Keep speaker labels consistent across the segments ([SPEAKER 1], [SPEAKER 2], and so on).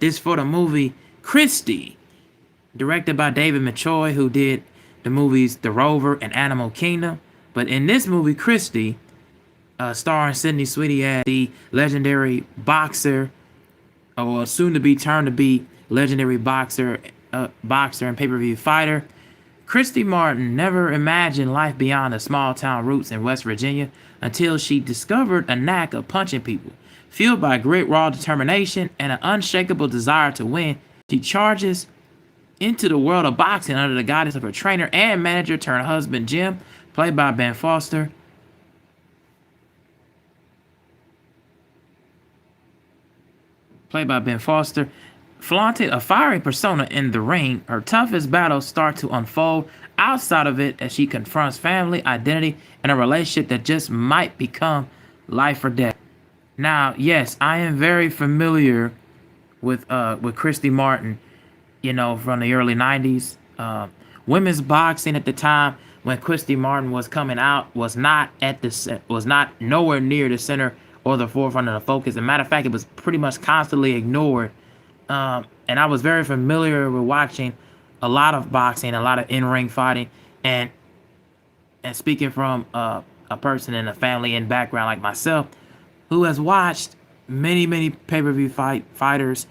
[SPEAKER 1] This for the movie Christy, directed by David Michod, who did the movies The Rover and Animal Kingdom. But in this movie, Christy, starring Sydney Sweeney as the legendary boxer, or soon to be turned to be legendary boxer and pay-per-view fighter. Christy Martin never imagined life beyond the small town roots in West Virginia until she discovered a knack of punching people. Fueled by great raw determination and an unshakable desire to win, she charges into the world of boxing under the guidance of her trainer and manager turned husband Jim, played by Ben Foster. Flaunted a fiery persona in the ring, her toughest battles start to unfold outside of it as she confronts family, identity, and a relationship that just might become life or death. Now, yes, I am very familiar with Christy Martin, from the early 90s. Women's boxing at the time when Christy Martin was coming out was not nowhere near the center or the forefront of the focus. As a matter of fact, it was pretty much constantly ignored. And I was very familiar with watching a lot of boxing, a lot of in-ring fighting, and speaking from a person in a family and background like myself, who has watched many pay-per-view fighters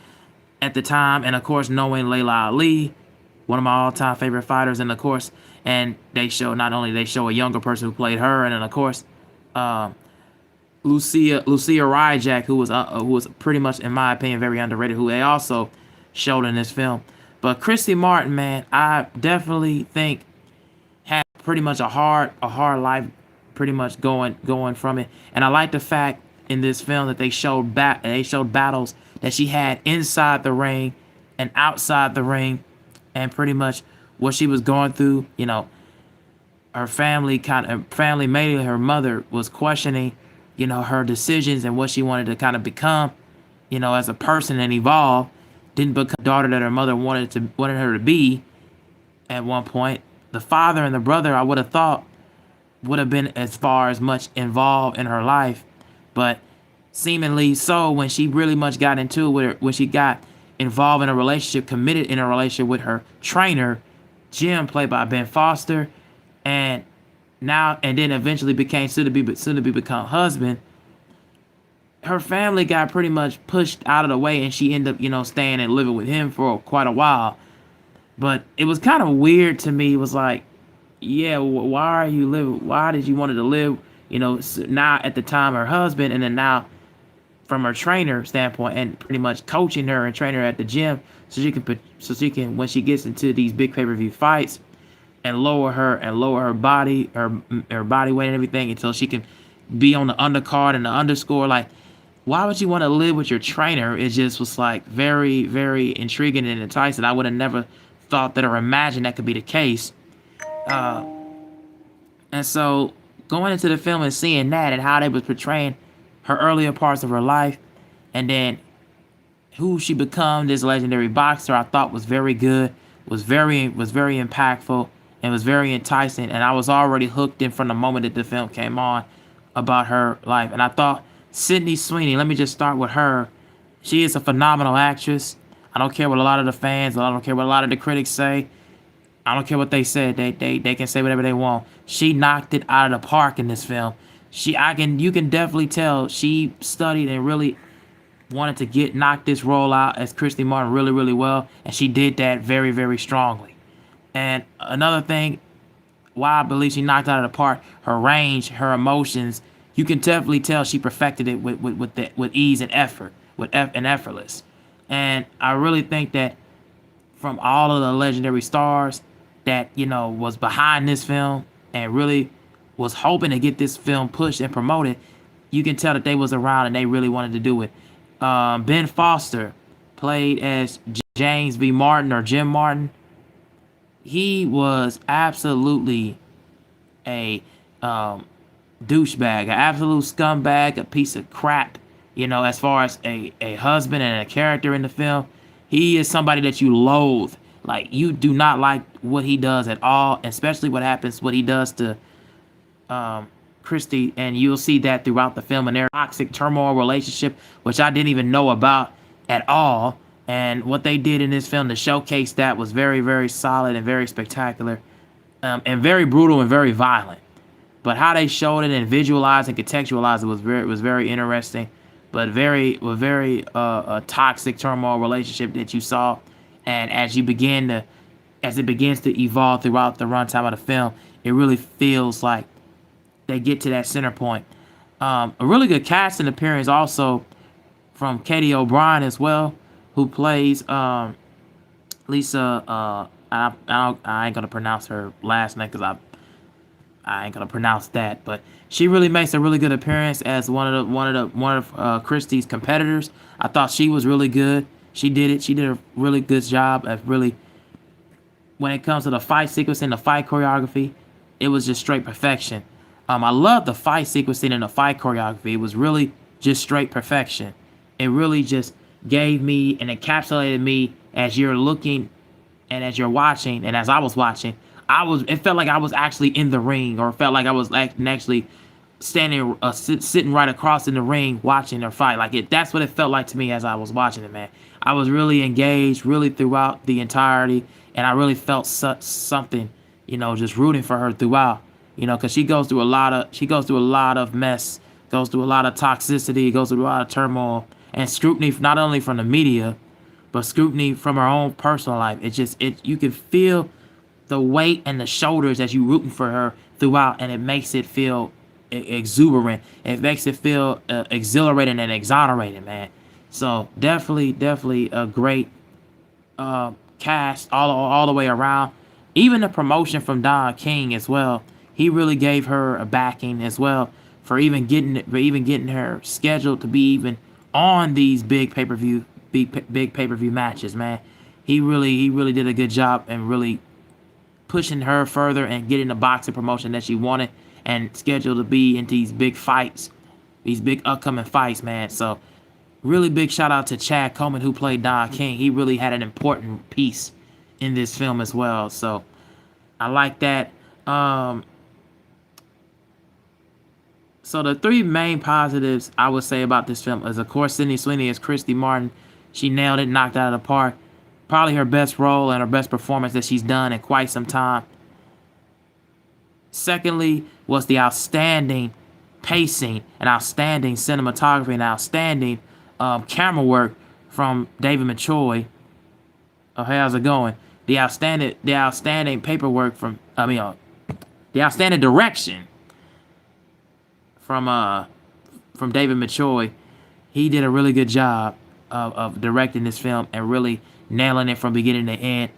[SPEAKER 1] at the time, and of course knowing Layla Ali, one of my all-time favorite fighters, and of course, and they show a younger person who played her, and then of course, Lucia Ryjack, who was pretty much, in my opinion, very underrated, who they also showed in this film. But Christy Martin, man, I definitely think had pretty much a hard life, pretty much going from it. And I like the fact in this film that they showed battles that she had inside the ring and outside the ring, and pretty much what she was going through. Her family, mainly her mother, was questioning, her decisions and what she wanted to kind of become, as a person and evolve. Didn't become the daughter that her mother wanted her to be at one point. The father and the brother, I would have thought, would have been as far as much involved in her life, but seemingly so when she really much got into it with her, when she got involved in a relationship, committed in a relationship with her trainer, Jim, played by Ben Foster, and then eventually became soon to be become husband. Her family got pretty much pushed out of the way, and she ended up, staying and living with him for quite a while. But it was kind of weird to me. It was like, yeah, why did you want to live, now at the time her husband, and then now from her trainer standpoint, and pretty much coaching her and training her at the gym so she can when she gets into these big pay-per-view fights and lower her body, her body weight and everything until she can be on the undercard and the underscore. Like, why would you want to live with your trainer? It just was like very, very intriguing and enticing. I would have never thought that or imagined that could be the case. And so going into the film and seeing that and how they was portraying her earlier parts of her life, and then who she become, this legendary boxer, I thought was very good, was very impactful, and was very enticing. And I was already hooked in from the moment that the film came on about her life. And I thought Sydney Sweeney, let me just start with her. She is a phenomenal actress. I don't care what a lot of the fans, I don't care what a lot of the critics say. I don't care what they said. They can say whatever they want. She knocked it out of the park in this film. You can definitely tell she studied and really wanted to knock this role out as Christy Martin really, really well, and she did that very, very strongly. And another thing, why I believe she knocked it out of the park, her range, her emotions, you can definitely tell she perfected it with ease and effort, and effortless. And I really think that from all of the legendary stars that, was behind this film and really was hoping to get this film pushed and promoted, you can tell that they was around and they really wanted to do it. Ben Foster, played as James B. Martin or Jim Martin. He was absolutely a douchebag, an absolute scumbag, a piece of crap, as far as a husband and a character in the film. He is somebody that you loathe. Like, you do not like what he does at all, especially what he does to Christy, and you'll see that throughout the film, and their toxic turmoil relationship, which I didn't even know about at all. And what they did in this film to showcase that was very, very solid and very spectacular, and very brutal and very violent. But how they showed it and visualized and contextualized it was very interesting, but very a toxic turmoil relationship that you saw. And as it begins to evolve throughout the runtime of the film, it really feels like they get to that center point. A really good casting appearance also from Katy O'Brien as well, who plays Lisa. I ain't gonna pronounce her last name because I ain't gonna pronounce that, but she really makes a really good appearance as one of Christy's competitors. I thought she was really good. She did it. She did a really good job of really, when it comes to the fight sequence and the fight choreography, it was just straight perfection. I love the fight sequencing and the fight choreography. It was really just straight perfection. It really just gave me and encapsulated me as you're looking and as you're watching and as I was watching. It felt like I was actually in the ring, or felt like I was actually standing, sitting right across in the ring watching their fight. That's what it felt like to me as I was watching it, man. I was really engaged, really throughout the entirety, and I really felt something, just rooting for her throughout. Because she goes through a lot of mess, goes through a lot of toxicity, goes through a lot of turmoil and scrutiny, not only from the media, but scrutiny from her own personal life. You can feel the weight and the shoulders as you rooting for her throughout, and it makes it feel exuberant. It makes it feel exhilarating and exonerating, man. So definitely a great cast all the way around. Even the promotion from Don King as well. He really gave her a backing as well for even getting her scheduled to be even on these big pay-per-view matches, man. He really did a good job and really pushing her further and getting the boxing promotion that she wanted and scheduled to be in these big fights, these big upcoming fights, man. So really big shout out to Chad Coleman, who played Don King. He really had an important piece in this film as well. So I like that. So the three main positives I would say about this film is, of course, Sydney Sweeney as Christy Martin. She nailed it, knocked it out of the park. Probably her best role and her best performance that she's done in quite some time. Secondly, was the outstanding pacing and outstanding cinematography and outstanding camera work from David Michod. Oh, hey, how's it going? The outstanding paperwork the outstanding direction from David Michod. He did a really good job of directing this film and really nailing it from beginning to end.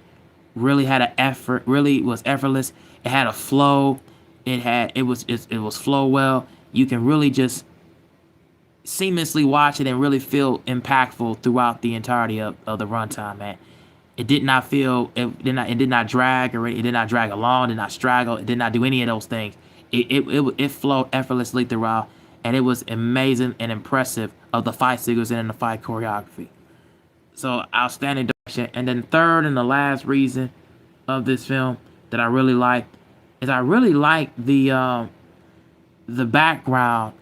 [SPEAKER 1] Really had an effort. Really was effortless. It had a flow. It was flow well. You can really just seamlessly watch it and really feel impactful throughout the entirety of the runtime, man. It did not drag, or it did not drag along, did not straggle, it did not do any of those things. It flowed effortlessly throughout, and it was amazing and impressive of the fight sequence and the fight choreography. So outstanding direction. And then third and the last reason of this film that I really like is I really like the background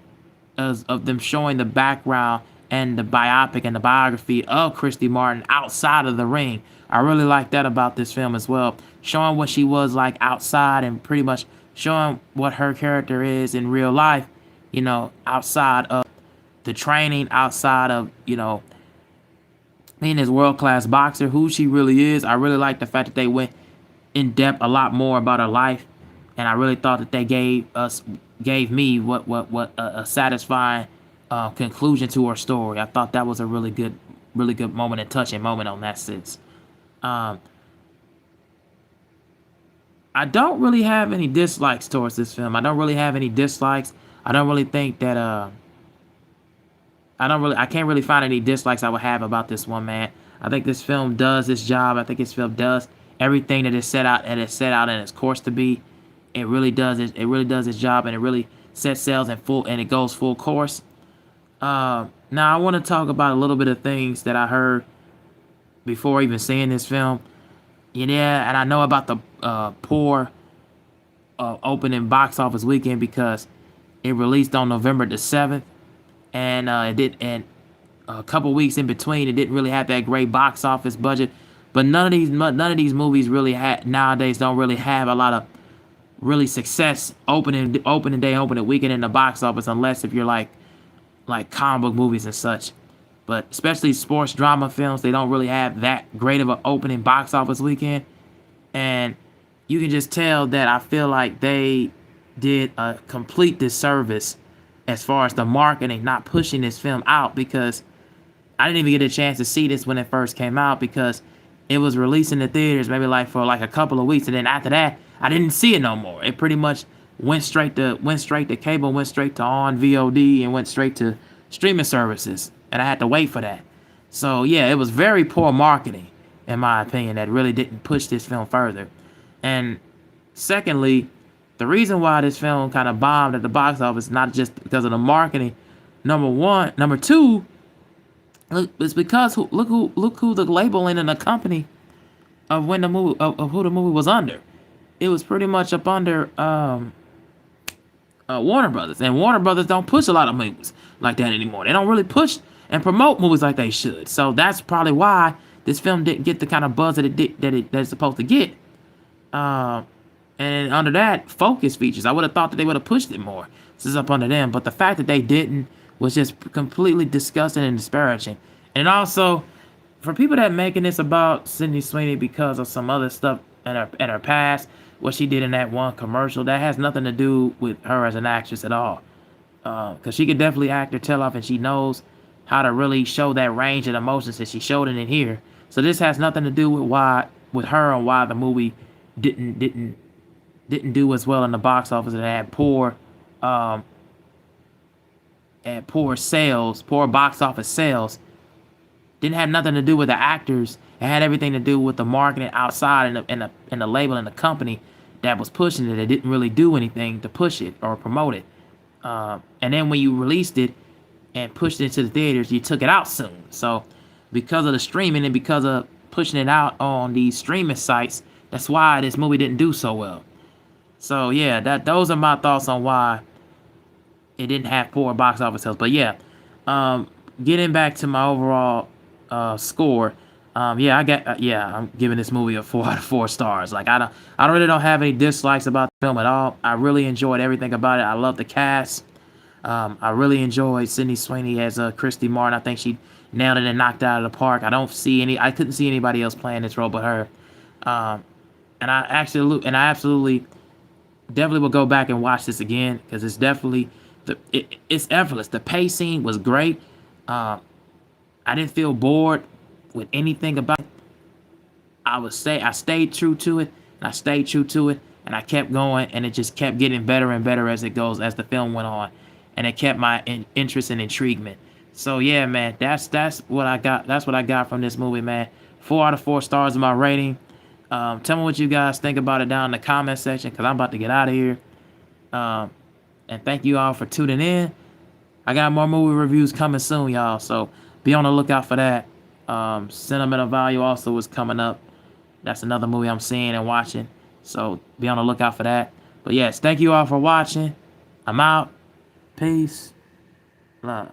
[SPEAKER 1] of them showing the background and the biopic and the biography of Christy Martin outside of the ring. I really like that about this film as well. Showing what she was like outside and pretty much showing what her character is in real life, outside of the training, outside of, being this world-class boxer, who she really is. I really like the fact that they went in depth a lot more about her life, and I really thought that they gave me what a satisfying conclusion to her story. I thought that was a really good moment and touching moment on that sense. I don't really have any dislikes towards this film. I don't really have any dislikes. I don't really think that I can't really find any dislikes I would have about this one, man. I think this film does its job. I think this film does everything that it's set out in its course to be. It really does its job, and it really sets sails and it goes full course. Now I want to talk about a little bit of things that I heard before even seeing this film. Yeah, and I know about the poor opening box office weekend because it released on November the 7th, and a couple weeks in between. It didn't really have that great box office budget, but none of these movies really nowadays don't really have a lot of really success opening day, opening weekend in the box office, unless if you're like comic book movies and such. But especially sports drama films, they don't really have that great of an opening box office weekend. And you can just tell that I feel like they did a complete disservice as far as the marketing, not pushing this film out, because I didn't even get a chance to see this when it first came out, because it was released in the theaters maybe for a couple of weeks, and then after that I didn't see it no more. It pretty much went straight to cable, went straight to on VOD, and went straight to streaming services, and I had to wait for that. So yeah, it was very poor marketing, in my opinion, that really didn't push this film further. And secondly, the reason why this film kind of bombed at the box office, not just because of the marketing, number two, it's because look who the label and the company of when the movie of who the movie was under. It was pretty much up under Warner Brothers, and Warner Brothers don't push a lot of movies like that anymore. They don't really push and promote movies like they should. So that's probably why this film didn't get the kind of buzz that it's supposed to get. And under that, focus features, I would have thought that they would have pushed it more. This is up under them, but the fact that they didn't was just completely disgusting and disparaging. And also, for people that making this about Sydney Sweeney because of some other stuff in her past, what she did in that one commercial, that has nothing to do with her as an actress at all. Because she could definitely act her tail off, and she knows how to really show that range of emotions that she showed in here. So this has nothing to do with her and why the movie didn't do as well in the box office, and had poor sales, poor box office sales. Didn't have nothing to do with the actors. It had everything to do with the marketing outside and the label and the company that was pushing it. It didn't really do anything to push it or promote it. And then when you released it and pushed it into the theaters, you took it out soon. So because of the streaming and because of pushing it out on these streaming sites, that's why this movie didn't do so well. So yeah, those are my thoughts on why it didn't have poor box office sales. But yeah, getting back to my overall score, I'm giving this movie a 4 out of 4 stars. Like I really don't have any dislikes about the film at all. I really enjoyed everything about it. I love the cast. I really enjoyed Sydney Sweeney as Christy Martin. I think she nailed it and knocked it out of the park. I couldn't see anybody else playing this role but her. And I absolutely definitely will go back and watch this again, because it's definitely it's effortless. The pacing was great. I didn't feel bored with anything about it. I stayed true to it, and I kept going, and it just kept getting better and better as the film went on, and it kept my interest and intriguement. So yeah, man, that's what I got. That's what I got from this movie, man. 4 out of 4 stars in my rating. Tell me what you guys think about it down in the comment section, because I'm about to get out of here. And thank you all for tuning in. I got more movie reviews coming soon, y'all, so be on the lookout for that. Sentimental Value also is coming up. That's another movie I'm seeing and watching, so be on the lookout for that. But yes, thank you all for watching. I'm out. Peace. Love.